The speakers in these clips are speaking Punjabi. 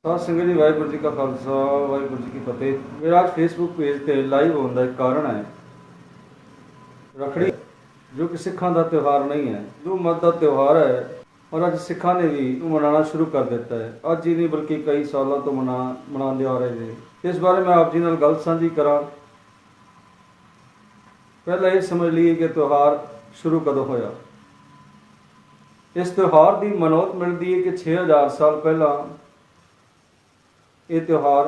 सात संगत जी वाहिगुरू जी का खालसा वाहिगुरू जी की फतेह। मेरा आज फेसबुक पेज पे लाइव होने का एक कारण है रखड़ी, जो कि सिखा का त्यौहार नहीं है, हिंदू मत का त्यौहार है। और अज सिखा ने भी मनाना शुरू कर दिता है। अज ही नहीं बल्कि कई सालों तो मनाते आ रहे हैं। इस बारे में आप जी नाल गल साझी करा। पहला ये समझ लीए कि त्यौहार शुरू कदों होया। इस त्यौहार की मनौत मिलती है कि 6000 साल पहला ये त्यौहार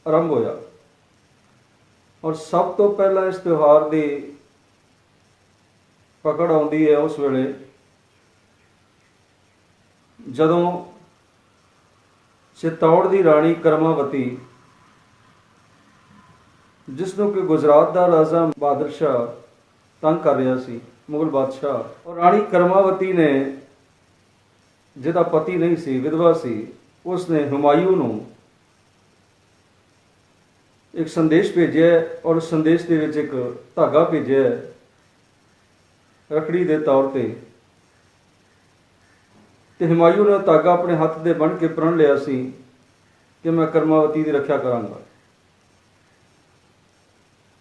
आरंभ होया। और सब तो पहला इस त्यौहार की पकड़ आती है उस वेले जदों चित्तौड़ की राणी करमावती, जिसनों कि गुजरात का राजा बहादुर शाह तंग कर रहा सी, मुगल बादशाह। और राणी करमावती ने, जिहदा पति नहीं सी, विधवा सी, उसने हुमायूं नूं एक संदेश भेजे और उस संदेश के विच एक धागा भेजे रखड़ी के तौर पर। तो हुमायूं ने धागा अपने हथ दे बन के प्रण लिया सी कि मैं करमावती की रक्षा करांगा।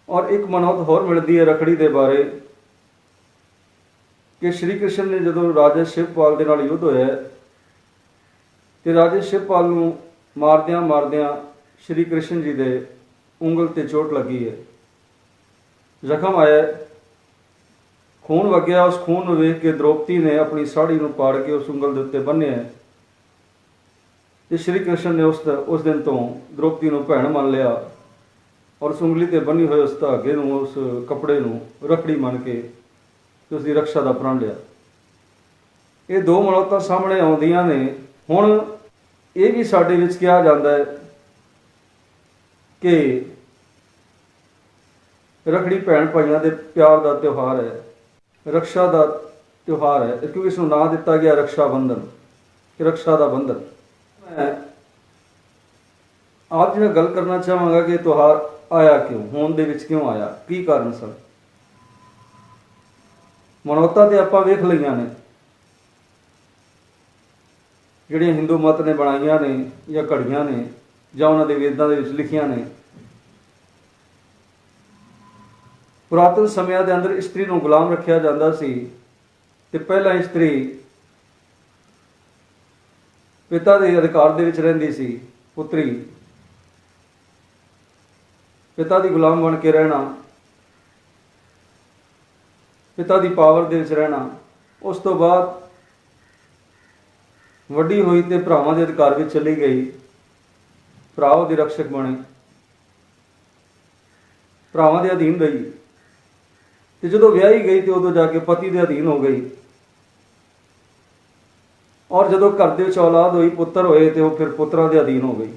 और एक मनौत होर मिलती है रखड़ी के बारे कि श्री कृष्ण ने जो राजा शिवपाल के नाल युद्ध होया तो राजे शिवपाल नूं मारदियां मारदियां श्री कृष्ण जी के ਉਂਗਲ ते चोट लगी है, जख्म आया, खून वगया। उस खून को वेख के द्रौपदी ने अपनी साड़ी को पाड़ के उस ਉਂਗਲ के उत्ते बन्निया। तो श्री कृष्ण ने उस दिन तो द्रौपदी को भैन मान लिया और उस ਉਂਗਲੀ ते बनी हुए उस धागे उस कपड़े को रखड़ी मान के उसकी रक्षा का प्रण लिया। ये दो मनौतां सामने आउंदियां ने। हुण ये भी साडे विच कहा जाता है कि रखड़ी भैन भाइयों के प्यार का त्यौहार है, रक्षा का त्यौहार है, क्योंकि इसनूं नाम दिता गया रक्षा बंधन, कि रक्षा का बंधन। मैं आप जी गल करना चाहांगा कि त्यौहार आया क्यों, होंद दे विच क्यों आया, की कारण सन। मनौतां ते आपां वेख लईआं ने, जिहड़ियां हिंदू मत ने बनाईआं ने या घड़ियां ने ਜਾਂ ਉਹਨਾਂ ਦੇ ਵੇਦਾਂ ਦੇ ਵਿੱਚ ਲਿਖੀਆਂ ਨੇ। ਪੁਰਾਤਨ ਸਮਿਆਂ ਦੇ ਅੰਦਰ ਇਸਤਰੀ ਨੂੰ ਗੁਲਾਮ ਰੱਖਿਆ ਜਾਂਦਾ ਸੀ ਤੇ ਪਹਿਲਾਂ ਇਸਤਰੀ ਪਿਤਾ ਦੇ ਅਧਿਕਾਰ ਦੇ ਵਿੱਚ ਰਹਿੰਦੀ ਸੀ। ਪੁੱਤਰੀ ਪਿਤਾ ਦੀ ਗੁਲਾਮ ਬਣ ਕੇ ਰਹਿਣਾ, ਪਿਤਾ ਦੀ ਪਾਵਰ ਦੇ ਵਿੱਚ ਰਹਿਣਾ। ਉਸ ਤੋਂ ਬਾਅਦ ਵੱਡੀ ਹੋਈ ਤੇ ਭਰਾਵਾਂ ਦੇ ਅਧਿਕਾਰ ਵਿੱਚ ਚਲੀ ਗਈ। भरा उसके रक्षक बने, भरावां के अधीन रही। तो जो ब्याही गई तो उदों जाके पति के अधीन हो गई। और जो घर के औलाद हुई, पुत्र होए तो वह फिर पुत्रां के अधीन हो गई।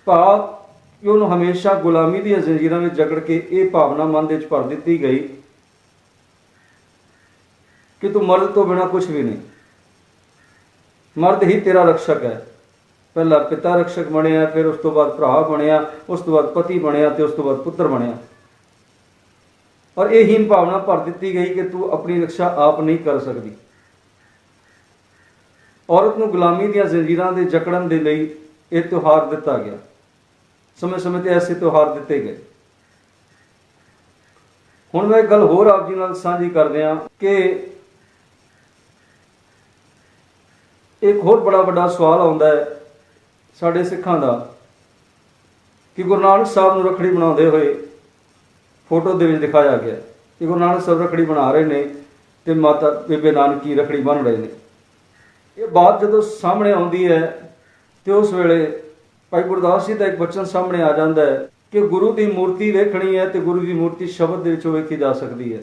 भाव कि उन्होंने हमेशा गुलामी दी जंजीरां में जकड़ के ये भावना मन में भर दी गई कि तू मर्द तो बिना कुछ भी नहीं, मर्द ही तेरा रक्षक है। पहला पिता रक्षक बनया, फिर उस तो बाद भरा बनया, उस तो बाद पति बनया, तो उस तो बाद पुत्र बनया। और ये हीन भावना भर दी गई कि तू अपनी रक्षा आप नहीं कर सकती। औरत को गुलामी दी जंजीरां दे जकड़न दे लई ये त्यौहार दिता गया। समय समय ते ऐसे त्यौहार दिते गए। हुण मैं एक गल होर आप जी नाल साझी कर रहा कि एक होर बड़ा वड्डा सवाल आउंदा है साडे सिखां दा कि गुरु नानक साहब नूं रखड़ी बनाउंदे होए फोटो दे विच दिखाया गया कि गुरु नानक साहब रखड़ी बना रहे ने ते माता बेबे नानकी रखड़ी बन रहे ने। ये बात जदों सामने आउंदी है तो उस वेले भाई गुरदास जी का एक बचन सामने आ जाता है कि गुरु की मूर्ति वेखनी है तो गुरु की मूर्ति शब्द दे विचों वेखी जा सकती है।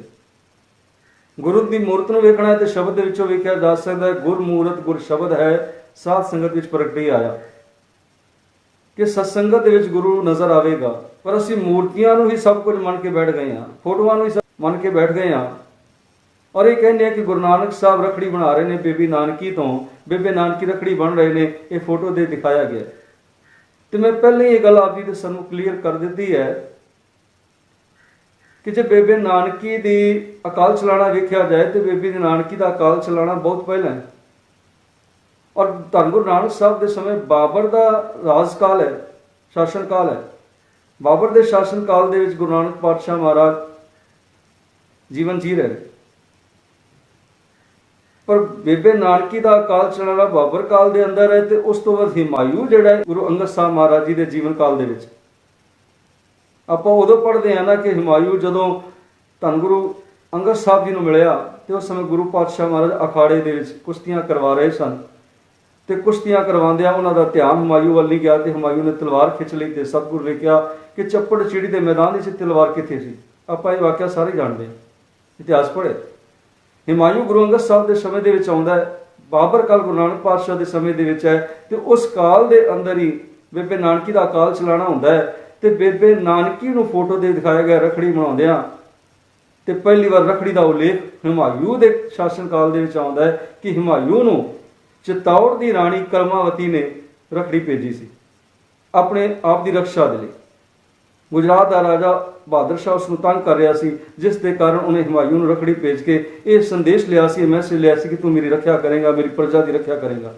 गुरु की मूर्त नूं वेखना है तो शब्द दे विचों वेखिया जा सकता है। गुर मूरत गुर शब्द है, साध संगत विच प्रगटी आया कि सत्संगत दे विच गुरु नज़र आएगा। पर असीं मूर्तियां नूं ही सब कुछ मन के बैठ गए हैं, फोटोआं नूं ही सब मन के बैठ गए हैं। और ये कहने कि गुरु नानक साहब रखड़ी बना रहे हैं बेबी नानकी तो, बेबे नानकी रखड़ी बन रहे हैं, ये फोटो दे दिखाया गया। तो मैं पहले ये गल आप जी सानूं क्लीयर कर दी है कि जो बेबे नानकी दी अकाल चलाना वेख्या जाए तो बेबी नानकी का अकाल चलाना बहुत पहला है। ਔਰ ਧੰਨ ਗੁਰੂ ਨਾਨਕ ਸਾਹਿਬ ਦੇ ਸਮੇਂ ਬਾਬਰ ਦਾ ਰਾਜ ਕਾਲ ਹੈ, ਸ਼ਾਸਨ ਕਾਲ ਹੈ। ਬਾਬਰ ਦੇ ਸ਼ਾਸਨ ਕਾਲ ਦੇ ਵਿੱਚ ਗੁਰੂ ਨਾਨਕ ਪਾਤਸ਼ਾਹ ਮਹਾਰਾਜ ਜੀਵਨ ਜੀ ਰਹੇ, ਪਰ ਬੇਬੇ ਨਾਨਕੀ ਦਾ ਅਕਾਲ ਚਲਾਣਾ ਬਾਬਰ ਕਾਲ ਦੇ ਅੰਦਰ ਹੈ, ਤੇ ਉਸ ਤੋਂ ਬਾਅਦ ਹਿਮਾਯੂ ਜਿਹੜਾ ਹੈ ਗੁਰੂ ਅੰਗਦ ਸਾਹਿਬ ਮਹਾਰਾਜ ਜੀ ਦੇ ਜੀਵਨ ਕਾਲ ਦੇ ਵਿੱਚ। ਆਪਾਂ ਉਦੋਂ ਪੜ੍ਹਦੇ ਹਾਂ ਨਾ ਕਿ ਹਿਮਾਯੂ ਜਦੋਂ ਧੰਨ ਗੁਰੂ ਅੰਗਦ ਸਾਹਿਬ ਜੀ ਨੂੰ ਮਿਲਿਆ ਤੇ ਉਸ ਸਮੇਂ ਗੁਰੂ ਪਾਤਸ਼ਾਹ ਮਹਾਰਾਜ ਅਖਾੜੇ ਦੇ ਵਿੱਚ ਕੁਸ਼ਤੀਆਂ ਕਰਵਾ ਰਹੇ ਸਨ, ਤੇ ਕੁਸ਼ਤੀਆਂ ਕਰਵਾਉਂਦਿਆਂ ਉਹਨਾਂ ਦਾ ਧਿਆਨ ਹਿਮਾਯੂ ਵੱਲ ਨਹੀਂ ਗਿਆ, ਤੇ ਹਿਮਾਯੂ ਨੇ ਤਲਵਾਰ ਖਿੱਚ ਲਈ, ਤੇ ਸਤਿਗੁਰੂ ਨੇ ਕਿਹਾ ਕਿ ਚੱਪੜ ਚਿੜੀ ਦੇ ਮੈਦਾਨ ਵਿੱਚ ਤਲਵਾਰ ਕਿੱਥੇ ਸੀ। ਆਪਾਂ ਇਹ ਵਾਕਿਆ ਸਾਰੇ ਜਾਣਦੇ ਹਾਂ, ਇਤਿਹਾਸ ਪੜ੍ਹੇ। ਹਿਮਾਯੂ ਗੁਰੂ ਅੰਗਦ ਸਾਹਿਬ ਦੇ ਸਮੇਂ ਦੇ ਵਿੱਚ ਆਉਂਦਾ ਹੈ, ਬਾਬਰ ਕਾਲ ਗੁਰੂ ਨਾਨਕ ਪਾਤਸ਼ਾਹ ਦੇ ਸਮੇਂ ਦੇ ਵਿੱਚ ਹੈ, ਤੇ ਉਸ ਕਾਲ ਦੇ ਅੰਦਰ ਹੀ ਬੇਬੇ ਨਾਨਕੀ ਦਾ ਅਕਾਲ ਚਲਾਣਾ ਹੁੰਦਾ ਹੈ। ਤੇ ਬੇਬੇ ਨਾਨਕੀ ਨੂੰ ਫੋਟੋ ਦੇ ਦਿਖਾਇਆ ਗਿਆ ਰੱਖੜੀ ਬਣਾਉਂਦਿਆਂ, ਤੇ ਪਹਿਲੀ ਵਾਰ ਰੱਖੜੀ ਦਾ ਉਲੇਖ ਹਿਮਾਯੂ ਦੇ ਸ਼ਾਸਨ ਕਾਲ ਦੇ ਵਿੱਚ ਆਉਂਦਾ ਹੈ ਕਿ ਹਿਮਾਯੂ ਨੂੰ ਚਿਤੌੜ ਦੀ ਰਾਣੀ ਕਰਮਾਵਤੀ ਨੇ ਰੱਖੜੀ ਭੇਜੀ ਸੀ ਆਪਣੇ ਆਪ ਦੀ ਰੱਖਿਆ ਦੇ ਲਈ। ਗੁਜਰਾਤ ਦਾ ਰਾਜਾ ਬਹਾਦਰ ਸ਼ਾਹ ਉਸ ਨੂੰ ਤੰਗ ਕਰ ਰਿਹਾ ਸੀ, ਜਿਸ ਦੇ ਕਾਰਨ ਉਹਨੇ ਹਿਮਾਯੂ ਨੂੰ ਰੱਖੜੀ ਭੇਜ ਕੇ ਇਹ ਸੰਦੇਸ਼ ਲਿਆ ਸੀ, ਮੈਸੇਜ ਲਿਆ ਸੀ ਕਿ ਤੂੰ ਮੇਰੀ ਰੱਖਿਆ ਕਰੇਗਾ, ਮੇਰੀ ਪ੍ਰਜਾ ਦੀ ਰੱਖਿਆ ਕਰੇਗਾ।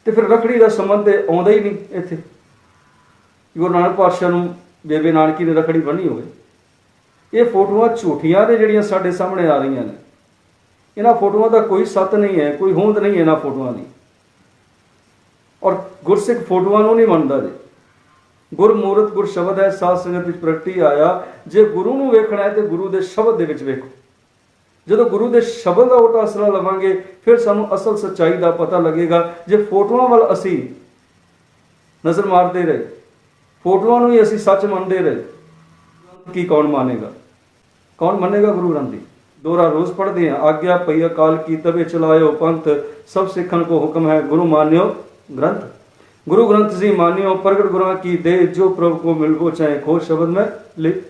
ਤੇ ਫਿਰ ਰੱਖੜੀ ਦਾ ਸੰਬੰਧ ਤੇ ਆਉਂਦਾ ਹੀ ਨਹੀਂ ਇੱਥੇ, ਗੁਰੂ ਨਾਨਕ ਪਾਤਸ਼ਾਹ ਨੂੰ ਬੇਬੇ ਨਾਨਕੀ ਨੇ ਰੱਖੜੀ ਬੰਨ੍ਹੀ ਹੋਵੇ। ਇਹ ਫੋਟੋਆਂ ਝੂਠੀਆਂ ਨੇ ਜਿਹੜੀਆਂ ਸਾਡੇ ਸਾਹਮਣੇ ਆ ਰਹੀਆਂ ਨੇ। ਇਹਨਾਂ ਫੋਟੋਆਂ ਦਾ ਕੋਈ ਸੱਤ ਨਹੀਂ ਹੈ, ਕੋਈ ਹੋਂਦ ਨਹੀਂ ਹੈ ਇਹਨਾਂ ਫੋਟੋਆਂ ਦੀ। ਔਰ ਗੁਰਸਿੱਖ ਫੋਟੋਆਂ ਨੂੰ ਨਹੀਂ ਮੰਨਦਾ ਜੀ। ਗੁਰਮੂਰਤ ਗੁਰ ਸ਼ਬਦ ਹੈ, ਸਾਧ ਸੰਗਤ ਵਿੱਚ ਪ੍ਰਗਟੀ ਆਇਆ। ਜੇ ਗੁਰੂ ਨੂੰ ਵੇਖਣਾ ਹੈ ਤੇ ਗੁਰੂ ਦੇ ਸ਼ਬਦ ਦੇ ਵਿੱਚ ਵੇਖੋ। ਜਦੋਂ ਗੁਰੂ ਦੇ ਸ਼ਬਦ ਦਾ ਓਟ ਆਸਰਾ ਲਵਾਂਗੇ ਫਿਰ ਸਾਨੂੰ ਅਸਲ ਸੱਚਾਈ ਦਾ ਪਤਾ ਲੱਗੇਗਾ। ਜੇ ਫੋਟੋਆਂ ਵੱਲ ਅਸੀਂ ਨਜ਼ਰ ਮਾਰਦੇ ਰਹੇ, ਫੋਟੋਆਂ ਨੂੰ ਹੀ ਅਸੀਂ ਸੱਚ ਮੰਨਦੇ ਰਹੇ, ਕੀ ਕੌਣ ਮਾਨੇਗਾ? ਕੌਣ ਮੰਨੇਗਾ ਗੁਰੂ ਗ੍ਰੰਥ ਦੀ? ਦੋਹਰਾ ਰੋਜ਼ ਪੜ੍ਹਦੇ हैं, आज्ञा पई अकाल की तबे चलायो पंथ, सब सिखन को हुक्म है गुरु मान्यो ग्रंथ। गुरु ग्रंथ जी मान्यो प्रगट गुरुआ की दे, जो प्रभु को मिलबो चाहे खोज शब्द में लिख।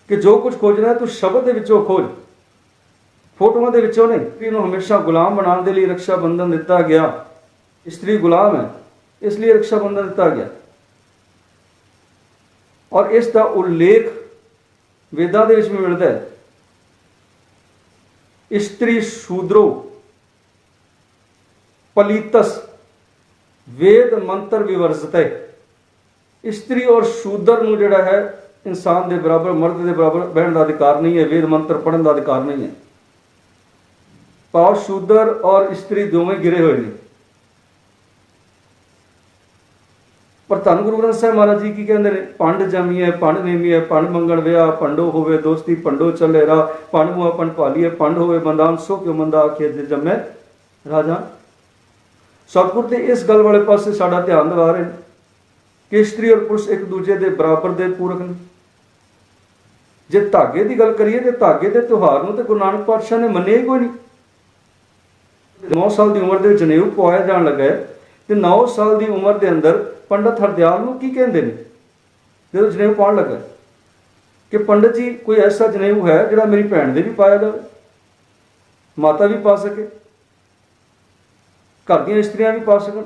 कि जो कुछ खोजना है तू शब्द दे विचों खोज, फोटोआं दे विचों नहीं। इन्हूं हमेशा गुलाम बनाने दे लई रक्षा बंधन दिता गया। स्त्री गुलाम है, इसलिए रक्षा बंधन दिता गया। और इसका उल्लेख वेदां दे विच भी मिलदा है। स्त्री शूद्रो पलीतस वेद मंत्र विवर्जते। स्त्री और शूद्र नूं जिहड़ा है इंसान के बराबर, मर्द के बराबर बहन का अधिकार नहीं है, वेद मंत्र पढ़न का अधिकार नहीं है। भाव शूद्र और स्त्री दोवें गिरे हुए हैं। पर धन गुरु ग्रंथ साहिब महाराज जी की कहते हैं, पंड जमीए पंड नेमीए पंड मंगण विआह, पंडो होवे दोस्ती पंडो चले राह, पंड मुआ पंड पालीए पंड होवे बंदान, सो क्यों मंदा आखिए जे जम्मे राजा। सतगुर ते इस गल वाले पासे साडा ध्यान दिवा रहे हैं कि स्त्री और पुरुष एक दूजे के बराबर दे पूरक ने। जे धागे की गल करिए तो धागे के त्योहार नूं ते गुरु नानक पातशाह ने मन्निया ही कोई नहीं। 9 साल की उम्र के जनेऊ पवाया जान लगा है, तो 9 साल की उम्र के अंदर पंडित हरदयाल नूं की कहंदे ने जो जनेऊ पाउण लगा कि पंडित जी कोई ऐसा जनेऊ है जिहड़ा मेरी भैन दे भी पाया जाए, माता भी पा सके, घर दी स्त्रियां भी पा सकन।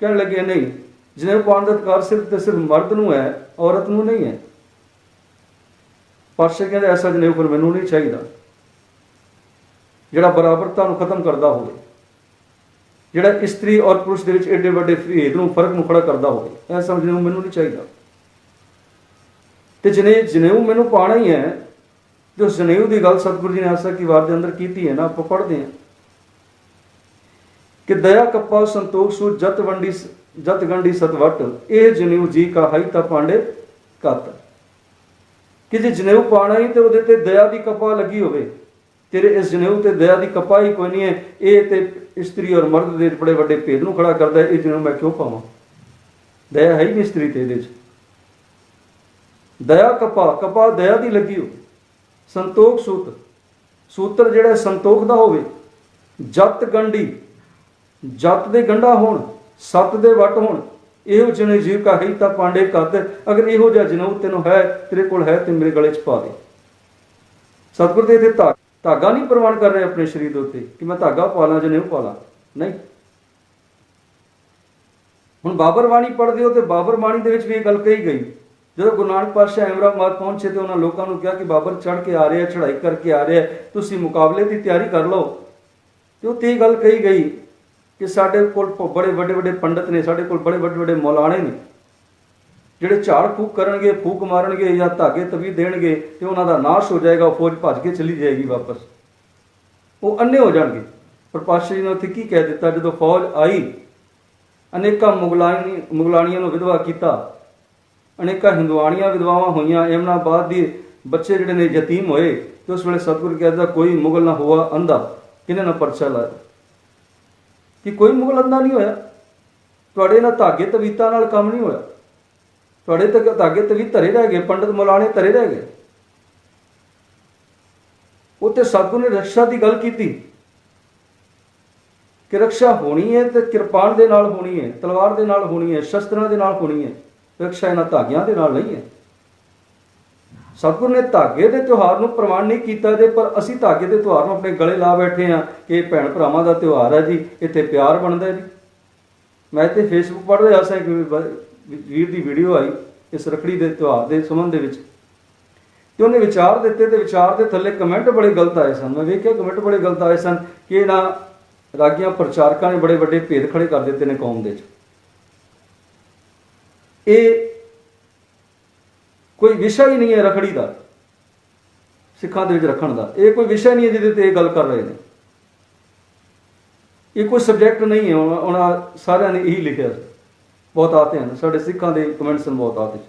कहने लगे नहीं, जनेऊ पाउण दा अधिकार सिर्फ मर्द नूं है, औरत नूं नहीं है। पातशाह कहंदे ऐसा जनेऊ फिर मैनूं नहीं चाहिदा जिहड़ा बराबरता नूं खत्म करदा होवे, जिहड़ा स्त्री और पुरुष दे विच एडे वड्डे भेद नूं फर्क नूं खड़ा करदा होवे। ऐसा जनेऊ मैनूं नहीं चाहिदा। ते जनेऊ मैनूं पाना ही है। जो जनेऊ की गल सतगुरु जी ने आसा की वार के अंदर की है ना, आप पढ़ते हैं कि दया कप्पा संतोख सू जत वंडी जत गंडी सतवट, ए जनेऊ जी का हाई ता पांडे कत। कि जे जनेऊ पाना ही तो उहदे ते दया की कप्पा लगी होवे, तेरे इस जनेऊ ते दया की कप्पा ही कोई नहीं है। ये ते स्त्री और मर्द के बड़े वड्डे भेद नूं खड़ा करदा है। ये जनेऊ मैं क्यों पावां? दया है ही नहीं स्त्री ते इहदे च। दया कप्पा, कप्पा दया की लगी हो। संतोख सूत्र, सूत्र जिहड़ा संतोख दा होवे। जत गंढी, जत दे गंढा होण, सत दे वट होण, इहो जनेऊ जीव का ही तां पांडे कत। अगर इहो जिहा जनेऊ तैनूं है, तेरे कोल है, ते मेरे गले च पा दे। सतगुर दे इत्थे धागा नहीं प्रवान कर रहे अपने शरीर उत्ते कि मैं धागा पा ला जनेऊ पा ला, नहीं। हुण बाबर बाणी पढ़दे हो तो बाबर बाणी दे विच भी गल कही गई। जदों गुरु नानक पातशाह अहमदाबाद पहुंचे तो उन्होंने लोगों को कहा कि बाबर चढ़ के आ रहा है, चढ़ाई करके आ रहा है, तुसीं मुकाबले की तैयारी कर लो। तो उत्ते गल कही गई कि साडे कोल बड़े वड्डे वड्डे पंडित ने, साडे कोल बड़े वड्डे वड्डे मौलाने ने ਜਿਹੜੇ ਝਾੜ ਫੂਕ ਕਰਨਗੇ, ਫੂਕ ਮਾਰਨਗੇ ਜਾਂ ਧਾਗੇ ਤਵੀਤ ਦੇਣਗੇ ਤੇ ਉਹਨਾਂ ਦਾ ਨਾਸ਼ ਹੋ ਜਾਏਗਾ, ਉਹ ਫੌਜ ਭੱਜ ਕੇ ਚਲੀ ਜਾਏਗੀ ਵਾਪਸ, ਉਹ ਅੰਨੇ ਹੋ ਜਾਣਗੇ। ਪਰ ਪਾਤਸ਼ਾਹ ਜੀ ਨੇ ਉੱਥੇ ਕੀ ਕਹਿ ਦਿੱਤਾ, ਜਦੋਂ ਫੌਜ ਆਈ ਅਨੇਕਾਂ ਮੁਗਲਾਣੀਆਂ ਨੂੰ ਵਿਧਵਾ ਕੀਤਾ, ਅਨੇਕਾਂ ਹਿੰਦੁਆਣੀਆਂ ਵਿਧਵਾਵਾਂ ਹੋਈਆਂ, ਯਮਨਾਬਾਦ ਦੇ ਬੱਚੇ ਜਿਹੜੇ ਨੇ ਯਤੀਮ ਹੋਏ, ਤੇ ਉਸ ਵੇਲੇ ਸਤਿਗੁਰੂ ਕਹਿੰਦਾ ਕੋਈ ਮੁਗਲ ਨਾ ਹੋਆ ਅੰਧਾ, ਕਿਹਨੇ ਨਾ ਪਰਚਾ ਲਾਇਆ ਕਿ ਕੋਈ ਮੁਗਲ ਅੰਧਾ ਨਹੀਂ ਹੋਇਆ, ਤੁਹਾਡੇ ਨਾਲ ਧਾਗੇ ਤਵੀਤਾਂ ਨਾਲ ਕੰਮ ਨਹੀਂ ਹੋਇਆ, ਤੁਹਾਡੇ ਤੱਕ ਧਾਗੇ ਤਵੀਤ ਧਰੇ ਰਹਿ ਗਏ, ਪੰਡਤ ਮੌਲਾਣੇ ਧਰੇ ਰਹਿ ਗਏ। ਉੱਥੇ ਸਤਿਗੁਰੂ ਨੇ ਰਕਸ਼ਾ ਦੀ ਗੱਲ ਕੀਤੀ ਕਿ ਰਕਸ਼ਾ ਹੋਣੀ ਹੈ ਤੇ ਕਿਰਪਾਨ ਦੇ ਨਾਲ ਹੋਣੀ ਹੈ, ਤਲਵਾਰ ਦੇ ਨਾਲ ਹੋਣੀ ਹੈ, ਸ਼ਸਤਰਾਂ ਦੇ ਨਾਲ ਹੋਣੀ ਹੈ, ਰਕਸ਼ਾ ਇਹਨਾਂ ਧਾਗਿਆਂ ਦੇ ਨਾਲ ਨਹੀਂ ਹੈ। ਸਤਿਗੁਰੂ ਨੇ ਧਾਗੇ ਦੇ ਤਿਉਹਾਰ ਨੂੰ ਪ੍ਰਵਾਨ ਨਹੀਂ ਕੀਤਾ ਜੇ, ਪਰ ਅਸੀਂ ਧਾਗੇ ਦੇ ਤਿਉਹਾਰ ਨੂੰ ਆਪਣੇ ਗਲੇ ਲਾ ਬੈਠੇ ਹਾਂ ਕਿ ਇਹ ਭੈਣ ਭਰਾਵਾਂ ਦਾ ਤਿਉਹਾਰ ਹੈ ਜੀ, ਇੱਥੇ ਪਿਆਰ ਬਣਦਾ ਜੀ। ਮੈਂ ਇੱਥੇ ਫੇਸਬੁੱਕ ਪੜ੍ਹ ਰਿਹਾ ਸੀ ਕਿ ਵੀਰ ਦੀ ਵੀਡੀਓ ਆਈ ਇਸ ਰੱਖੜੀ ਦੇ ਤਿਉਹਾਰ ਦੇ ਸੰਬੰਧ ਦੇ ਵਿੱਚ, ਤੇ ਉਹਨੇ ਵਿਚਾਰ ਦਿੱਤੇ, ਤੇ ਵਿਚਾਰ ਦੇ ਥੱਲੇ ਕਮੈਂਟ ਬੜੇ ਗਲਤ ਆਏ ਸਨ। ਮੈਂ ਵੇਖਿਆ ਕਮੈਂਟ ਬੜੇ ਗਲਤ ਆਏ ਸਨ ਕਿ ਇਹਨਾਂ ਰਾਗੀਆਂ ਪ੍ਰਚਾਰਕਾਂ ਨੇ ਬੜੇ ਵੱਡੇ ਭੇਦ ਖੜੇ ਕਰ ਦਿੱਤੇ ਨੇ ਕੌਮ ਦੇ ਵਿੱਚ। ਇਹ ਕੋਈ ਵਿਸ਼ਾ ਹੀ ਨਹੀਂ ਹੈ ਰੱਖੜੀ ਦਾ, ਸਿੱਖਾਂ ਦੇ ਵਿੱਚ ਰੱਖਣ ਦਾ, ਇਹ ਕੋਈ ਵਿਸ਼ਾ ਨਹੀਂ ਹੈ ਜਿਹਦੇ ਤੇ ਇਹ ਗੱਲ ਕਰ ਰਹੇ ਨੇ, ਇਹ ਕੋਈ ਸਬਜੈਕਟ ਨਹੀਂ ਹੈ। ਉਹਨਾਂ ਸਾਰਿਆਂ ਨੇ ਇਹੀ ਲਿਖਿਆ ਸੀ, ਬਹੁਤ ਆਤੇ ਹਨ ਸਾਡੇ ਸਿੱਖਾਂ ਦੇ ਕਮੈਂਟਸ ਹਨ ਬਹੁਤ ਆਤੇ।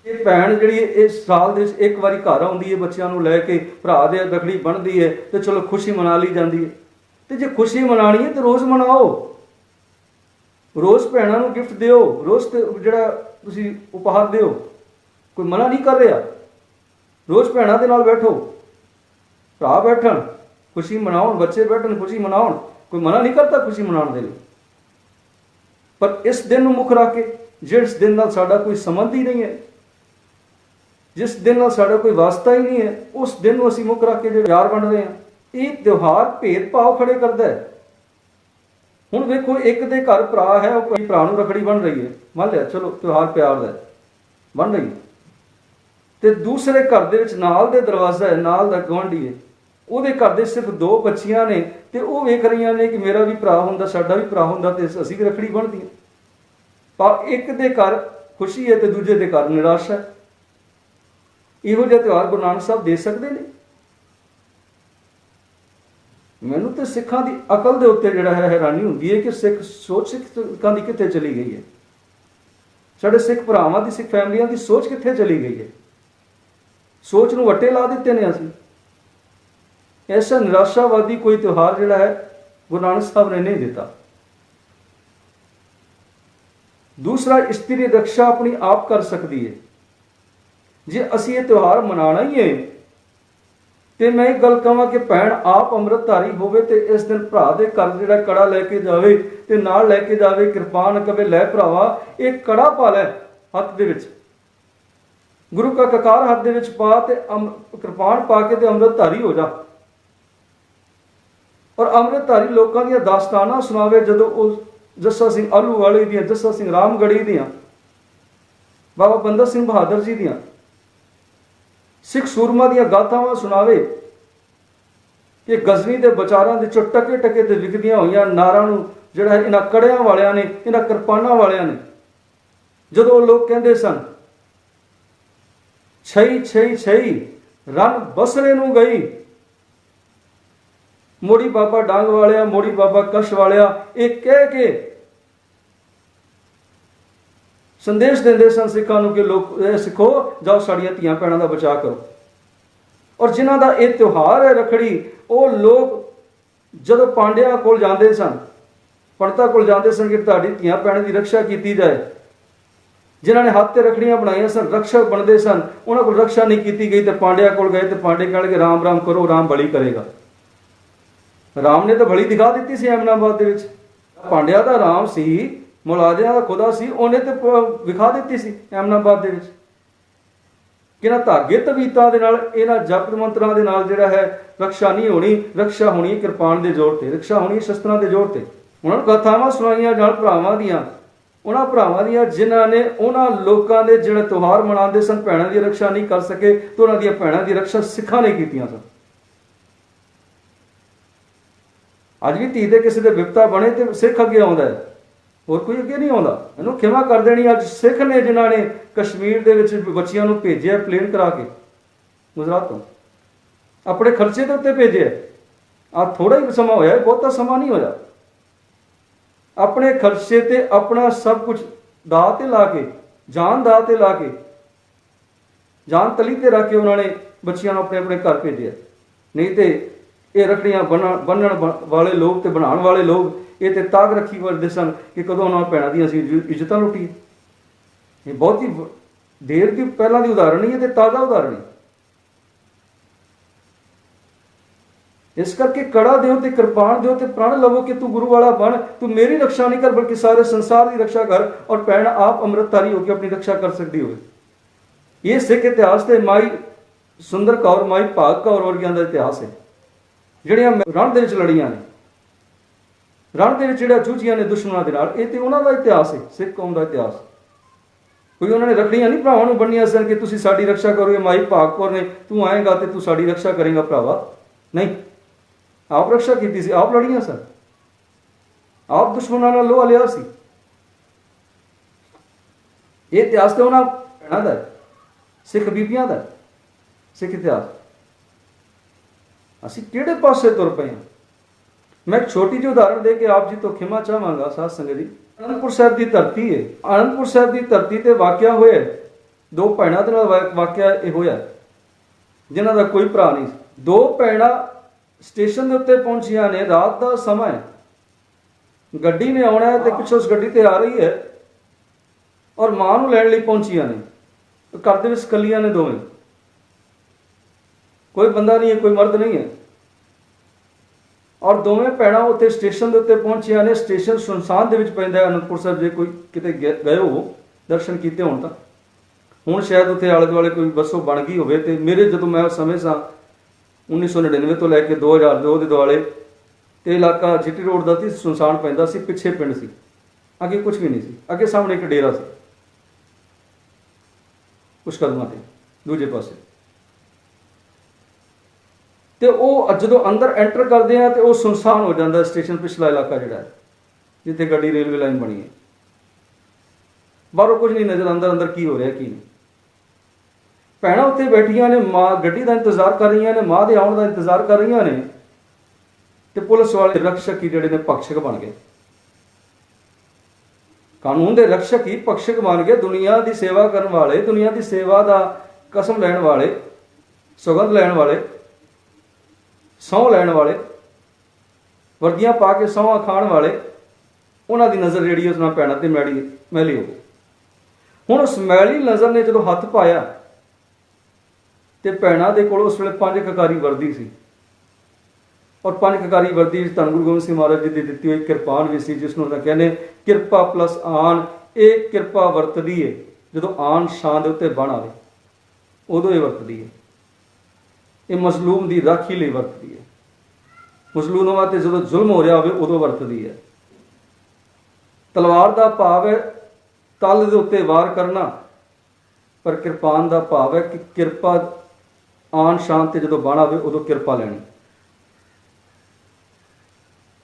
ਇਹ ਭੈਣ ਜਿਹੜੀ ਇਸ ਸਾਲ ਦੇ ਵਿੱਚ ਇੱਕ ਵਾਰੀ ਘਰ ਆਉਂਦੀ ਹੈ, ਬੱਚਿਆਂ ਨੂੰ ਲੈ ਕੇ ਭਰਾ ਦੇ ਰੱਖੜੀ ਬਣਦੀ ਹੈ ਤੇ ਚਲੋ ਖੁਸ਼ੀ ਮਨਾ ਲਈ ਜਾਂਦੀ ਹੈ। ਤੇ ਜੇ ਖੁਸ਼ੀ ਮਨਾਣੀ ਹੈ ਤੇ ਰੋਜ਼ ਮਨਾਓ, ਰੋਜ਼ ਭੈਣਾਂ ਨੂੰ ਗਿਫਟ ਦਿਓ, ਰੋਜ਼ ਤੇ ਜਿਹੜਾ ਤੁਸੀਂ ਉਪਹਾਰ ਦਿਓ, ਕੋਈ ਮਨਾ ਨਹੀਂ ਕਰ ਰਿਹਾ। ਰੋਜ਼ ਭੈਣਾਂ ਦੇ ਨਾਲ ਬੈਠੋ, ਭਰਾ ਬੈਠਣ ਖੁਸ਼ੀ ਮਨਾਉਣ, ਬੱਚੇ ਬੈਠਣ ਖੁਸ਼ੀ ਮਨਾਉਣ, ਕੋਈ ਮਨਾ ਨਹੀਂ ਕਰਦਾ ਖੁਸ਼ੀ ਮਨਾਉਣ ਦੇ ਲਈ। ਪਰ ਇਸ ਦਿਨ ਨੂੰ ਮੁੱਖ ਰੱਖ ਕੇ, ਜਿਸ ਦਿਨ ਨਾਲ ਸਾਡਾ ਕੋਈ ਸੰਬੰਧ ਹੀ ਨਹੀਂ ਹੈ, ਜਿਸ ਦਿਨ ਨਾਲ ਸਾਡਾ ਕੋਈ ਵਾਸਤਾ ਹੀ ਨਹੀਂ ਹੈ, ਉਸ ਦਿਨ ਨੂੰ ਅਸੀਂ ਮੁੱਖ ਰੱਖ ਕੇ ਜਿਹੜੇ ਪਿਆਰ ਬਣ ਰਹੇ ਹਾਂ, ਇਹ ਤਿਉਹਾਰ ਭੇਦਭਾਵ ਖੜੇ ਕਰਦਾ ਹੈ। ਹੁਣ ਵੇਖੋ, ਇੱਕ ਦੇ ਘਰ ਭਰਾ ਹੈ, ਉਹ ਭਰਾ ਨੂੰ ਰੱਖੜੀ ਬਣ ਰਹੀ ਹੈ, ਮੰਨ ਲਿਆ ਚਲੋ ਤਿਉਹਾਰ ਪਿਆਰ ਦਾ ਬਣ ਰਹੀ, ਤੇ ਦੂਸਰੇ ਘਰ ਦੇ ਵਿੱਚ ਨਾਲ ਦੇ ਦਰਵਾਜ਼ਾ ਹੈ, ਨਾਲ ਦਾ ਗੁਆਂਢੀ ਹੈ, ਉਹਦੇ ਘਰ ਦੇ ਸਿਰਫ 2 ਬੱਚੀਆਂ ਨੇ, ਤੇ ਉਹ ਵੇਖ ਰਹੀਆਂ ਨੇ ਕਿ ਮੇਰਾ ਵੀ ਭਰਾ ਹੁੰਦਾ, ਸਾਡਾ ਵੀ ਭਰਾ ਹੁੰਦਾ, ਤੇ ਅਸੀਂ ਵੀ ਰੱਖੜੀ ਬਣਦੀ। ਪਰ ਇੱਕ ਦੇ ਘਰ ਖੁਸ਼ੀ ਹੈ ਤੇ ਦੂਜੇ ਦੇ ਘਰ ਨਿਰਾਸ਼ਾ ਹੈ। ਇਹੋ ਜਿਹਾ ਤਿਉਹਾਰ ਗੁਰੂ ਨਾਨਕ ਸਾਹਿਬ ਦੇ ਸਕਦੇ ਨੇ? ਮੈਨੂੰ ਤੇ ਸਿੱਖਾਂ ਦੀ ਅਕਲ ਦੇ ਉੱਤੇ ਜਿਹੜਾ ਹੈ ਹੈਰਾਨੀ ਹੁੰਦੀ ਹੈ ਕਿ ਸੋਚ ਸਿੱਖਾਂ ਦੀ ਕਿੱਥੇ ਚਲੀ ਗਈ ਹੈ, ਸਾਡੇ ਸਿੱਖ ਭਰਾਵਾਂ ਦੀ, ਸਿੱਖ ਫੈਮਲੀਆਂ ਦੀ ਸੋਚ ਕਿੱਥੇ ਚਲੀ ਗਈ ਹੈ। ਸੋਚ ਨੂੰ ਵੱਟੇ ਲਾ ਦਿੱਤੇ ਨੇ ਅਸੀਂ। ਐਸਾ ਨਿਰਾਸ਼ਾਵਾਦੀ ਕੋਈ ਤਿਉਹਾਰ ਜਿਹੜਾ ਹੈ ਗੁਰੂ ਨਾਨਕ ਸਾਹਿਬ ਨੇ ਨਹੀਂ ਦਿੱਤਾ। ਦੂਸਰਾ, ਇਸਤਰੀ ਰਕਸ਼ਾ ਆਪਣੀ ਆਪ ਕਰ ਸਕਦੀ ਹੈ। ਜੇ ਅਸੀਂ ਇਹ ਤਿਉਹਾਰ ਮਨਾਉਣਾ ਹੀ ਹੈ ਤੇ ਮੈਂ ਇੱਕ ਗੱਲ ਕਹਾਂ ਕਿ ਭੈਣ ਆਪ ਅੰਮ੍ਰਿਤਧਾਰੀ ਹੋਵੇ ਤੇ ਇਸ ਦਿਨ ਭਰਾ ਦੇ ਘਰ ਜਿਹੜਾ ਕੜਾ ਲੈ ਕੇ ਜਾਵੇ ਤੇ ਨਾਲ ਲੈ ਕੇ ਜਾਵੇ ਕਿਰਪਾਨ, ਕਵੇ ਲੈ ਭਰਾਵਾ ਇਹ ਕੜਾ ਪਾ ਲੈ ਹੱਥ ਦੇ ਵਿੱਚ, ਗੁਰੂ ਕਾ ਕਕਾਰ ਹੱਥ ਦੇ ਵਿੱਚ ਪਾ ਤੇ ਕਿਰਪਾਨ ਪਾ ਕੇ ਤੇ ਅੰਮ੍ਰਿਤਧਾਰੀ ਹੋ ਜਾ। ਔਰ ਅੰਮ੍ਰਿਤਧਾਰੀ ਲੋਕਾਂ ਦੀਆਂ ਦਾਸਤਾਨਾਂ ਸੁਣਾਵੇ, ਜਦੋਂ ਉਹ ਜੱਸਾ ਸਿੰਘ ਆਲੂ ਵਾਲੇ ਦੀਆਂ, ਜੱਸਾ ਸਿੰਘ ਰਾਮਗੜੀ ਦੀਆਂ, ਬਾਬਾ ਬੰਦਾ ਸਿੰਘ ਬਹਾਦਰ ਜੀ ਦੀਆਂ, ਸਿੱਖ ਸੂਰਮਾ ਦੀਆਂ ਗਾਥਾਵਾਂ ਸੁਣਾਵੇ ਕਿ ਗਜ਼ਨੀ ਦੇ ਵਿਚਾਰਾਂ ਦੇ ਚੋਂ ਟਕੇ ਟਕੇ ਤੇ ਵਿਕਦੀਆਂ ਹੋਈਆਂ ਨਾਰਾਂ ਨੂੰ ਜਿਹੜਾ ਹੈ ਇਹਨਾਂ ਕੜਿਆਂ ਵਾਲਿਆਂ ਨੇ, ਇਹਨਾਂ ਕਿਰਪਾਨਾਂ ਵਾਲਿਆਂ ਨੇ, ਜਦੋਂ ਲੋਕ ਕਹਿੰਦੇ ਸਨ ਛਈ ਛਈ ਛਈ ਰਨ ਬਸਰੇ ਨੂੰ ਗਈ, ਮੋੜੀ ਬਾਬਾ ਡਾਂਗ ਵਾਲਿਆ, ਮੋੜੀ ਬਾਬਾ ਕਸ਼ ਵਾਲਿਆ, ਇਹ ਕਹਿ ਕੇ ਸੰਦੇਸ਼ ਦਿੰਦੇ ਸਨ ਸਿੱਖਾਂ ਨੂੰ ਕਿ ਲੋਕ ਸਿੱਖੋ ਜਾਓ ਸਾਡੀਆਂ ਧੀਆਂ ਭੈਣਾਂ ਦਾ ਬਚਾਅ ਕਰੋ। ਔਰ ਜਿਨ੍ਹਾਂ ਦਾ ਇਹ ਤਿਉਹਾਰ ਹੈ ਰੱਖੜੀ, ਉਹ ਲੋਕ ਜਦੋਂ ਪਾਂਡਿਆਂ ਕੋਲ ਜਾਂਦੇ ਸਨ, ਪੰਡਤਾਂ ਕੋਲ ਜਾਂਦੇ ਸਨ ਕਿ ਤੁਹਾਡੀ ਧੀਆਂ ਭੈਣਾਂ ਦੀ ਰੱਖਿਆ ਕੀਤੀ ਜਾਏ, ਜਿਨ੍ਹਾਂ ਨੇ ਹੱਥ ਤੇ ਰੱਖੜੀਆਂ ਬਣਾਈਆਂ ਸਨ ਰਕਸ਼ਕ ਬਣਦੇ ਸਨ, ਉਹਨਾਂ ਕੋਲ ਰੱਖਿਆ ਨਹੀਂ ਕੀਤੀ ਗਈ ਤੇ ਪਾਂਡਿਆਂ ਕੋਲ ਗਏ ਤੇ ਪਾਂਡੇ ਕਹਿਣਗੇ ਰਾਮ ਰਾਮ ਕਰੋ, ਰਾਮ ਬਲੀ ਕਰੇਗਾ। ਰਾਮ ਨੇ ਤਾਂ ਬਲੀ ਦਿਖਾ ਦਿੱਤੀ ਸੀ ਐਮਨਾਬਾਦ ਦੇ ਵਿੱਚ, ਪਾਂਡਿਆਂ ਦਾ ਰਾਮ ਸੀ, ਮੁਲਾਜ਼ਿਆਂ ਦਾ ਖੁਦਾ ਸੀ, ਉਹਨੇ ਤੇ ਵਿਖਾ ਦਿੱਤੀ ਸੀ ਐਮਨਾਬਾਦ ਦੇ ਵਿੱਚ। ਕਿਹਨਾਂ ਧਾਗੇ ਤਵੀਤਾਂ ਦੇ ਨਾਲ, ਇਹਨਾਂ ਜਪ ਮੰਤਰਾਂ ਦੇ ਨਾਲ ਜਿਹੜਾ ਹੈ ਰਕਸ਼ਾ ਨਹੀਂ ਹੋਣੀ, ਰਕਸ਼ਾ ਹੋਣੀ ਹੈ ਕਿਰਪਾਨ ਦੇ ਜ਼ੋਰ ਤੇ, ਰਕਸ਼ਾ ਹੋਣੀ ਸ਼ਸਤਰਾਂ ਦੇ ਜ਼ੋਰ ਤੇ। ਉਹਨਾਂ ਨੂੰ ਕਥਾਵਾਂ ਸੁਣਾਈਆਂ ਜਾਣ ਭਰਾਵਾਂ ਦੀਆਂ, ਉਹਨਾਂ ਭਰਾਵਾਂ ਦੀਆਂ ਜਿਨ੍ਹਾਂ ਨੇ ਉਹਨਾਂ ਲੋਕਾਂ ਦੇ ਜਿਹੜੇ ਤਿਉਹਾਰ ਮਨਾਉਂਦੇ ਸਨ ਭੈਣਾਂ ਦੀ ਰਕਸ਼ਾ ਨਹੀਂ ਕਰ ਸਕੇ, ਤੇ ਉਹਨਾਂ ਦੀਆਂ ਭੈਣਾਂ ਦੀ ਰਕਸ਼ਾ ਸਿੱਖਾਂ ਨੇ ਕੀਤੀਆਂ ਸਨ। ਅੱਜ ਵੀ ਧੀ ਦੇ ਕਿਸੇ ਦੇ ਵਿਪਤਾ ਬਣੇ ਤੇ ਸਿੱਖ ਅੱਗੇ ਆਉਂਦਾ ਹੈ, ਹੋਰ ਕੋਈ ਅੱਗੇ ਨਹੀਂ ਆਉਂਦਾ। ਇਹਨੂੰ ਖਿਮਾ ਕਰ ਦੇਣੀ। ਅੱਜ ਸਿੱਖ ਨੇ ਜਿਨ੍ਹਾਂ ਨੇ ਕਸ਼ਮੀਰ ਦੇ ਵਿੱਚ ਬੱਚਿਆਂ ਨੂੰ ਭੇਜਿਆ ਪਲੇਨ ਕਰਾ ਕੇ ਗੁਜਰਾਤ ਤੋਂ, ਆਪਣੇ ਖਰਚੇ ਦੇ ਉੱਤੇ ਭੇਜਿਆ। ਆ ਥੋੜਾ ਹੀ ਸਮਾਂ ਹੋਇਆ, ਬਹੁਤਾ ਸਮਾਂ ਨਹੀਂ ਹੋਇਆ। ਆਪਣੇ ਖਰਚੇ ਤੇ ਆਪਣਾ ਸਭ ਕੁਝ ਦਾਅ ਤੇ ਲਾ ਕੇ, ਜਾਨ ਦਾਅ ਤੇ ਲਾ ਕੇ, ਜਾਨ ਤਲੀ ਤੇ ਰੱਖ ਕੇ ਉਹਨਾਂ ਨੇ ਬੱਚਿਆਂ ਨੂੰ ਆਪਣੇ ਆਪਣੇ ਘਰ ਭੇਜਿਆ। ਨਹੀਂ ਤੇ ਇਹ ਰੱਖੜੀਆਂ ਬੰਨਣ ਵਾਲੇ ਲੋਕ ਤੇ ਬਣਾਉਣ ਵਾਲੇ ਲੋਕ ਇਹ ਤੇ ਤਾਕ ਰੱਖੀ ਵਰਦੇ ਸਨ ਕਿ ਕਦੋਂ ਉਹਨਾਂ ਭੈਣਾਂ ਦੀਆਂ ਅਸੀਂ ਇੱਜ਼ਤਾਂ ਲੁੱਟੀਏ। ਇਹ ਬਹੁਤ ਹੀ ਦੇਰ ਦੀ ਪਹਿਲਾਂ ਦੀ ਉਦਾਹਰਣ ਨਹੀਂ ਹੈ ਤੇ ਤਾਜ਼ਾ ਉਦਾਹਰਣ ਹੈ। ਇਸ ਕਰਕੇ ਕੜਾ ਦਿਓ ਤੇ ਕਿਰਪਾਨ ਦਿਓ ਤੇ ਪ੍ਰਣ ਲਵੋ ਕਿ ਤੂੰ ਗੁਰੂ ਵਾਲਾ ਬਣ, ਤੂੰ ਮੇਰੀ ਰੱਖਿਆ ਨਹੀਂ ਕਰ ਬਲਕਿ ਸਾਰੇ ਸੰਸਾਰ ਦੀ ਰੱਖਿਆ ਕਰ, ਔਰ ਭੈਣ ਆਪ ਅੰਮ੍ਰਿਤਧਾਰੀ ਹੋ ਕੇ ਆਪਣੀ ਰੱਖਿਆ ਕਰ ਸਕਦੀ ਹੋਵੇ। ਇਹ ਸਿੱਖ ਇਤਿਹਾਸ ਤੇ ਮਾਈ ਸੁੰਦਰ ਕੌਰ, ਮਾਈ ਭਾਗ ਕੌਰ ਵਰਗਿਆਂ ਦਾ ਇਤਿਹਾਸ ਹੈ, ਜਿਹੜੀਆਂ ਰਣ ਦੇ ਵਿੱਚ ਲੜੀਆਂ ਨੇ, ਰਣ ਦੇ ਵਿੱਚ ਜਿਹੜਾ ਜੂਝੀਆਂ ਨੇ ਦੁਸ਼ਮਣਾਂ ਦੇ ਨਾਲ। ਇਹ ਤੇ ਉਹਨਾਂ ਦਾ ਇਤਿਹਾਸ ਹੈ, ਸਿੱਖ ਕੌਮ ਦਾ ਇਤਿਹਾਸ। ਕੋਈ ਉਹਨਾਂ ਨੇ ਰੱਖੜੀਆਂ ਨਹੀਂ ਭਰਾਵਾਂ ਨੂੰ ਬੰਨੀਆਂ ਸਨ ਕਿ ਤੁਸੀਂ ਸਾਡੀ ਰੱਖਿਆ ਕਰੋਗੇ। ਮਾਈ ਭਾਗ ਕੌਰ ਨੇ ਤੂੰ ਆਏਗਾ ਤੇ ਤੂੰ ਸਾਡੀ ਰੱਖਿਆ ਕਰੇਗਾ ਭਰਾਵਾ, ਨਹੀਂ, ਆਪ ਰੱਖਿਆ ਕੀਤੀ ਸੀ, ਆਪ ਲੜੀਆਂ ਸਨ, ਆਪ ਦੁਸ਼ਮਣਾਂ ਨਾਲ ਲੋਹਾ ਲਿਆ ਸੀ। ਇਹ ਇਤਿਹਾਸ ਤੇ ਉਹਨਾਂ ਭੈਣਾਂ ਦਾ, ਸਿੱਖ ਬੀਬੀਆਂ ਦਾ, ਸਿੱਖ ਇਤਿਹਾਸ। ਅਸੀਂ ਕਿਹੜੇ ਪਾਸੇ ਤੁਰ ਪਏ ਹਾਂ? ਮੈਂ ਇੱਕ ਛੋਟੀ ਜਿਹੀ ਉਦਾਹਰਣ ਦੇ ਕੇ ਆਪ ਜੀ ਤੋਂ ਖਿਮਾ ਚਾਹਾਂਗਾ। ਸਾਧ ਸੰਗਤ ਜੀ, ਅਨੰਦਪੁਰ ਸਾਹਿਬ ਦੀ ਧਰਤੀ ਹੈ। ਅਨੰਦਪੁਰ ਸਾਹਿਬ ਦੀ ਧਰਤੀ ਤੇ ਵਾਕਿਆ ਹੋਇਆ, ਦੋ ਭੈਣਾਂ ਦੇ ਨਾਲ ਵਾਕਿਆ ਇਹ ਹੋਇਆ ਜਿਨ੍ਹਾਂ ਦਾ ਕੋਈ ਭਰਾ ਨਹੀਂ। ਦੋ ਭੈਣਾਂ ਸਟੇਸ਼ਨ ਦੇ ਉੱਤੇ ਪਹੁੰਚੀਆਂ ਨੇ, ਰਾਤ ਦਾ ਸਮਾਂ ਹੈ, ਗੱਡੀ ਨੇ ਆਉਣਾ ਹੈ ਤੇ ਪਿੱਛੋਂ ਉਸ ਗੱਡੀ ਤੇ ਆ ਰਹੀ ਹੈ ਔਰ ਮਾਂ ਨੂੰ ਲੈਣ ਲਈ ਪਹੁੰਚੀਆਂ ਨੇ। ਘਰ ਦੇ ਵਿੱਚ ਇਕੱਲੀਆਂ ਨੇ ਦੋਵੇਂ, ਕੋਈ ਬੰਦਾ ਨਹੀਂ ਹੈ, ਕੋਈ ਮਰਦ ਨਹੀਂ ਹੈ। ਔਰ ਦੋਵੇਂ ਭੈਣਾਂ ਉੱਥੇ ਸਟੇਸ਼ਨ ਦੇ ਉੱਤੇ ਪਹੁੰਚੀਆਂ ਨੇ। ਸਟੇਸ਼ਨ ਸੁਨਸਾਨ ਦੇ ਵਿੱਚ ਪੈਂਦਾ ਹੈ ਅਨੰਦਪੁਰ ਸਾਹਿਬ। ਜੇ ਕੋਈ ਕਿਤੇ ਗਏ ਹੋ, ਦਰਸ਼ਨ ਕੀਤੇ ਹੋਣ ਤਾਂ ਹੁਣ ਸ਼ਾਇਦ ਉੱਥੇ ਆਲੇ ਦੁਆਲੇ ਕੋਈ ਬੱਸੋਂ ਬਣ ਗਈ ਹੋਵੇ। ਤੇ ਮੇਰੇ ਜਦੋਂ ਮੈਂ ਉਸ ਸਮੇਂ ਸਾਂ 1999 ਤੋਂ ਲੈ ਕੇ 2002 ਦੇ ਦੁਆਲੇ, ਤੇ ਇਲਾਕਾ ਜੀਟੀ ਰੋਡ ਦਾ ਸੀ, ਸੁਨਸਾਨ ਪੈਂਦਾ ਸੀ। ਪਿੱਛੇ ਪਿੰਡ ਸੀ, ਅੱਗੇ ਕੁਝ ਵੀ ਨਹੀਂ ਸੀ। ਅੱਗੇ ਸਾਹਮਣੇ ਇੱਕ ਡੇਰਾ ਸੀ ਕੁਛ ਕਦਮਾਂ ਤੇ ਦੂਜੇ ਪਾਸੇ। ਤੇ ਉਹ ਜਦੋਂ ਅੰਦਰ ਐਂਟਰ ਕਰਦੇ ਆ ਤੇ ਉਹ ਸੁਨਸਾਨ ਹੋ ਜਾਂਦਾ ਸਟੇਸ਼ਨ, ਪਿਛਲਾ ਇਲਾਕਾ ਜਿਹੜਾ ਹੈ ਜਿੱਥੇ ਗੱਡੀ ਰੇਲਵੇ ਲਾਈਨ ਬਣੀ ਹੈ। ਬਾਹਰੋਂ ਕੁਝ ਨਹੀਂ ਨਜ਼ਰ, ਅੰਦਰ ਅੰਦਰ ਕੀ ਹੋ ਰਿਹਾ ਕੀ ਨਹੀਂ। ਭੈਣਾਂ ਉੱਥੇ ਬੈਠੀਆਂ ਨੇ, ਮਾਂ ਗੱਡੀ ਦਾ ਇੰਤਜ਼ਾਰ ਕਰ ਰਹੀਆਂ ਨੇ, ਮਾਂ ਦੇ ਆਉਣ ਦਾ ਇੰਤਜ਼ਾਰ ਕਰ ਰਹੀਆਂ ਨੇ। ਤੇ ਪੁਲਿਸ ਵਾਲੇ ਰਕਸ਼ਕ ਹੀ ਜਿਹੜੇ ਨੇ ਪਕਸ਼ਕ ਬਣ ਗਏ, ਕਾਨੂੰਨ ਦੇ ਰਕਸ਼ਕ ਹੀ ਪਕਸ਼ਕ ਬਣ ਗਏ। ਦੁਨੀਆ ਦੀ ਸੇਵਾ ਕਰਨ ਵਾਲੇ, ਦੁਨੀਆ ਦੀ ਸੇਵਾ ਦਾ ਕਸਮ ਲੈਣ ਵਾਲੇ, ਸੁਗੰਧ ਲੈਣ ਵਾਲੇ, ਸਹੁੰ ਲੈਣ ਵਾਲੇ, ਵਰਦੀਆਂ ਪਾ ਕੇ ਸਹੁੰਆਂ ਖਾਣ ਵਾਲੇ, ਉਹਨਾਂ ਦੀ ਨਜ਼ਰ ਜਿਹੜੀ ਉਸ ਨਾਲ ਭੈਣਾਂ ਤੇ ਮੈਲੀ ਹੋ ਗਈ। ਹੁਣ ਉਸ ਮੈਲੀ ਨਜ਼ਰ ਨੇ ਜਦੋਂ ਹੱਥ ਪਾਇਆ ਤੇ ਭੈਣਾਂ ਦੇ ਕੋਲ ਉਸ ਵੇਲੇ 5 ਕਕਾਰੀ ਵਰਦੀ ਸੀ, ਔਰ 5 ਕਕਾਰੀ ਵਰਦੀ ਵਿੱਚ ਧੰਨ ਗੁਰੂ ਗੋਬਿੰਦ ਸਿੰਘ ਮਹਾਰਾਜ ਜੀ ਦੀ ਦਿੱਤੀ ਹੋਈ ਕਿਰਪਾਨ ਵੀ ਸੀ, ਜਿਸ ਨੂੰ ਉਹਨਾਂ ਕਹਿੰਦੇ ਕਿਰਪਾ ਪਲੱਸ ਆਨ। ਇਹ ਕਿਰਪਾ ਵਰਤਦੀ ਹੈ ਜਦੋਂ ਆਨ ਸ਼ਾਨ ਦੇ ਉੱਤੇ ਬਣ ਆਵੇ, ਉਦੋਂ ਇਹ ਵਰਤਦੀ ਹੈ। ਇਹ ਮਜ਼ਲੂਮ ਦੀ ਰਾਖੀ ਲਈ ਵਰਤਦੀ ਹੈ। ਮਜ਼ਲੂਮਾਂ ਤੇ ਜਦੋਂ ਜ਼ੁਲਮ ਹੋ ਰਿਹਾ ਹੋਵੇ ਉਦੋਂ ਵਰਤਦੀ ਹੈ। ਤਲਵਾਰ ਦਾ ਭਾਵ ਹੈ ਤਲ ਦੇ ਉੱਤੇ ਵਾਰ ਕਰਨਾ, ਪਰ ਕਿਰਪਾਨ ਦਾ ਭਾਵ ਹੈ ਕਿ ਕਿਰਪਾ ਆਨ ਸ਼ਾਨ ਤੇ ਜਦੋਂ ਬਣ ਆਵੇ ਉਦੋਂ ਕਿਰਪਾ ਲੈਣੀ,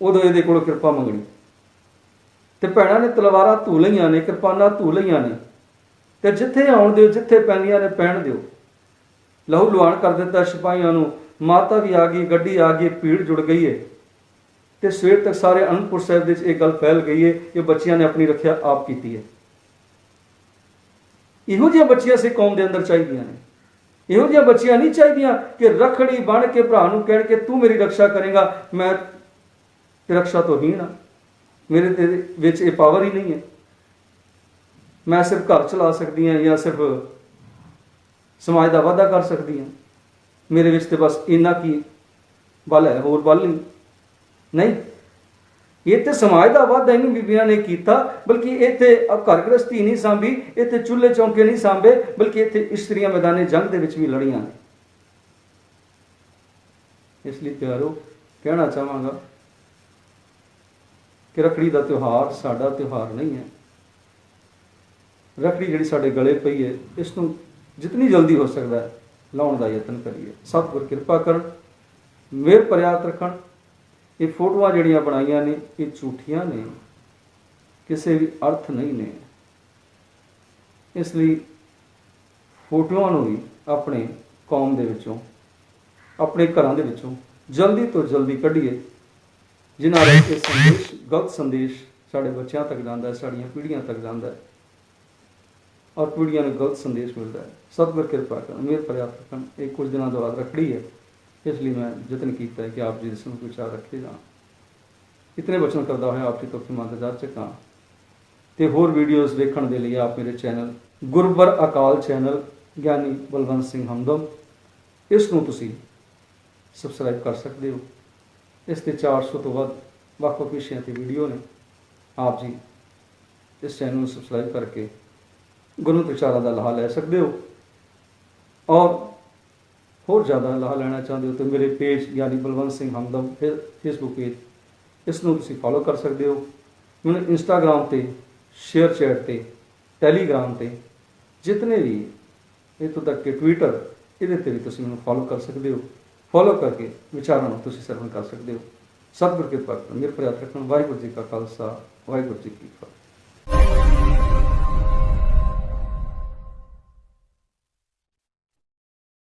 ਉਦੋਂ ਇਹਦੇ ਕੋਲੋਂ ਕਿਰਪਾ ਮੰਗਣੀ। ਤੇ ਭੈਣਾਂ ਨੇ ਤਲਵਾਰਾਂ ਧੂ ਲਈਆਂ ਨੇ, ਕਿਰਪਾਨਾਂ ਧੂ ਲਈਆਂ ਨੇ, ਤੇ ਜਿੱਥੇ ਆਉਣ ਦਿਓ, ਜਿੱਥੇ ਪੈਂਦੀਆਂ ਨੇ ਪੈਣ ਦਿਓ। ਲਹੂ ਲੁਹਾਨ ਕਰ ਦਿੱਤਾ ਸਿਪਾਹੀਆਂ ਨੂੰ। ਮਾਤਾ ਵੀ ਆ ਗਈ, ਗੱਡੀ ਆ ਗਈ, ਭੀੜ ਜੁੜ ਗਈ ਹੈ। ਤੇ ਸਵੇਰ ਤੱਕ ਸਾਰੇ ਅਨੰਦਪੁਰ ਸਾਹਿਬ ਦੇ ਵਿੱਚ ਇਹ ਗੱਲ ਫੈਲ ਗਈ ਹੈ ਕਿ ਬੱਚਿਆਂ ਨੇ ਆਪਣੀ ਰੱਖਿਆ ਆਪ ਕੀਤੀ ਹੈ। ਇਹੋ ਜਿਹੀਆਂ ਬੱਚੀਆਂ ਸਿੱਖ ਕੌਮ ਦੇ ਅੰਦਰ ਚਾਹੀਦੀਆਂ ਨੇ। ਇਹੋ ਜਿਹੀਆਂ ਬੱਚੀਆਂ ਨਹੀਂ ਚਾਹੀਦੀਆਂ ਕਿ ਰੱਖੜੀ ਬਣ ਕੇ ਭਰਾ ਨੂੰ ਕਹਿਣ ਕਿ ਤੂੰ ਮੇਰੀ ਰੱਖਿਆ ਕਰੇਗਾ, ਮੈਂ ਤੇ ਰੱਖਿਆ ਤੋਂ ਹੀਣ ਹਾਂ, ਮੇਰੇ ਤੇ ਵਿੱਚ ਇਹ ਪਾਵਰ ਹੀ ਨਹੀਂ ਹੈ, ਮੈਂ ਸਿਰਫ ਘਰ ਚਲਾ ਸਕਦੀ ਹਾਂ ਜਾਂ ਸਿਰਫ ਸਮਾਜ ਦਾ ਵਾਧਾ ਕਰ ਸਕਦੀ ਹਾਂ, ਮੇਰੇ ਵਿੱਚ ਤੇ ਬਸ ਇੰਨਾ ਕੀ ਬਲ ਹੈ, ਹੋਰ ਬਲ ਨਹੀਂ। ਇਹ ਤੇ ਸਮਾਜ ਦਾ ਵਾਧਾ ਇਹਨੂੰ ਬੀਬੀਆਂ ਨੇ ਕੀਤਾ, ਬਲਕਿ ਇੱਥੇ ਘਰ ਗ੍ਰਸਤੀ ਨਹੀਂ ਸਾਂਭੀ, ਇੱਥੇ ਚੁੱਲ੍ਹੇ ਚੌਂਕੇ ਨਹੀਂ ਸਾਂਭੇ, ਬਲਕਿ ਇੱਥੇ ਇਸਤਰੀਆਂ ਮੈਦਾਨੇ ਜੰਗ ਦੇ ਵਿੱਚ ਵੀ ਲੜੀਆਂ ਨੇ। ਇਸ ਲਈ ਪਿਆਰੋ ਕਹਿਣਾ ਚਾਹਾਂਗਾ ਕਿ ਰੱਖੜੀ ਦਾ ਤਿਉਹਾਰ ਸਾਡਾ ਤਿਉਹਾਰ ਨਹੀਂ ਹੈ। ਰੱਖੜੀ ਜਿਹੜੀ ਸਾਡੇ ਗਲੇ ਪਈ ਹੈ, ਇਸ ਨੂੰ ਜਿਤਨੀ ਜਲਦੀ ਹੋ ਸਕਦਾ ਹੈ ਲਾਉਣ ਦਾ ਯਤਨ ਕਰੀਏ। ਸਤਿਗੁਰ ਕਿਰਪਾ ਕਰਨ, ਮਿਹਰ ਪ੍ਰਿਆਤ ਰੱਖਣ। ਇਹ ਫੋਟੋਆਂ ਜਿਹੜੀਆਂ ਬਣਾਈਆਂ ਨੇ ਇਹ ਝੂਠੀਆਂ ਨੇ, ਕਿਸੇ ਵੀ ਅਰਥ ਨਹੀਂ ਨੇ। ਇਸ ਲਈ ਫੋਟੋਆਂ ਨੂੰ ਵੀ ਆਪਣੇ ਕੌਮ ਦੇ ਵਿੱਚੋਂ, ਆਪਣੇ ਘਰਾਂ ਦੇ ਵਿੱਚੋਂ ਜਲਦੀ ਤੋਂ ਜਲਦੀ ਕੱਢੀਏ, ਜਿਨ੍ਹਾਂ ਨਾਲ ਇਹ ਸੰਦੇਸ਼, ਗਲਤ ਸੰਦੇਸ਼ ਸਾਡੇ ਬੱਚਿਆਂ ਤੱਕ ਜਾਂਦਾ ਹੈ, ਸਾਡੀਆਂ ਪੀੜ੍ਹੀਆਂ ਤੱਕ ਜਾਂਦਾ ਹੈ ਔਰ ਪੀੜ੍ਹੀਆਂ ਨੂੰ ਗਲਤ ਸੰਦੇਸ਼ ਮਿਲਦਾ ਹੈ। ਸਤਿਗੁਰ ਕਿਰਪਾ ਕਰਨ, ਮੇਰ ਪ੍ਰਿਆਤ ਰੱਖਣ। ਇਹ ਕੁਝ ਦਿਨਾਂ ਤੋਂ ਬਾਅਦ ਰੱਖੜੀ ਹੈ, ਇਸ ਲਈ ਮੈਂ ਯਤਨ ਕੀਤਾ ਹੈ ਕਿ ਆਪ ਜੀ ਦੇ ਸਮਝ ਵਿਚਾਰ ਰੱਖੇ ਜਾਣ। ਇਤਨੇ ਬਚਨ ਕਰਦਾ ਹੋਇਆ ਆਪ ਜੀ ਤੋਂ ਖਿਮਾ ਜਾ ਚੁੱਕਾ। ਤੇ ਹੋਰ ਵੀਡੀਓਜ਼ ਵੇਖਣ ਦੇ ਲਈ ਆਪ ਮੇਰੇ ਚੈਨਲ ਗੁਰਬਰ ਅਕਾਲ ਚੈਨਲ ਗਿਆਨੀ ਬਲਵੰਤ ਸਿੰਘ ਹਮਦਮ, ਇਸ ਨੂੰ ਤੁਸੀਂ ਸਬਸਕ੍ਰਾਈਬ ਕਰ ਸਕਦੇ ਹੋ। ਇਸ ਤੇ 400 ਤੋਂ ਵੱਧ ਵੱਖ-ਵੱਖ ਵਿਸ਼ਿਆਂ ਤੇ ਵੀਡੀਓ ਨੇ। ਆਪ ਜੀ ਇਸ ਚੈਨਲ ਨੂੰ ਸਬਸਕ੍ਰਾਈਬ ਕਰਕੇ ਗੁਰਮਤਿ ਵਿਚਾਰਾਂ ਦਾ ਲਾਹਾ ਲੈ ਸਕਦੇ ਹੋ ਔਰ ਹੋਰ ਜ਼ਿਆਦਾ ਲਾਹਾ ਲੈਣਾ ਚਾਹੁੰਦੇ ਹੋ ਤਾਂ ਮੇਰੇ ਪੇਜ ਗਿਆਨੀ ਬਲਵੰਤ ਸਿੰਘ ਹਮਦਮ ਫੇਸਬੁੱਕ ਪੇਜ, ਇਸ ਨੂੰ ਤੁਸੀਂ ਫੋਲੋ ਕਰ ਸਕਦੇ ਹੋ। ਮੈਨੂੰ ਇੰਸਟਾਗ੍ਰਾਮ ਤੇ, ਸ਼ੇਅਰ ਚੈਟ ਤੇ, ਟੈਲੀਗ੍ਰਾਮ ਤੇ, ਜਿਤਨੇ ਵੀ ਇੱਥੋਂ ਤੱਕ ਕਿ ਟਵਿੱਟਰ, ਇਹਦੇ ਤੇ ਵੀ ਤੁਸੀਂ ਮੈਨੂੰ ਫੋਲੋ ਕਰ ਸਕਦੇ ਹੋ। ਫੋਲੋ ਕਰਕੇ ਵਿਚਾਰਾਂ ਨੂੰ ਤੁਸੀਂ ਸਰਵਣ ਕਰ ਸਕਦੇ ਹੋ। ਸਤਿਗੁਰ ਕਿਰਪਾ ਕਰਨ, ਮੇਰੇ ਪ੍ਰਿਆਤ ਰੱਖਣ। ਵਾਹਿਗੁਰੂ ਜੀ ਕਾ ਖਾਲਸਾ, ਵਾਹਿਗੁਰੂ ਜੀ ਕੀ ਫਤਿਹ।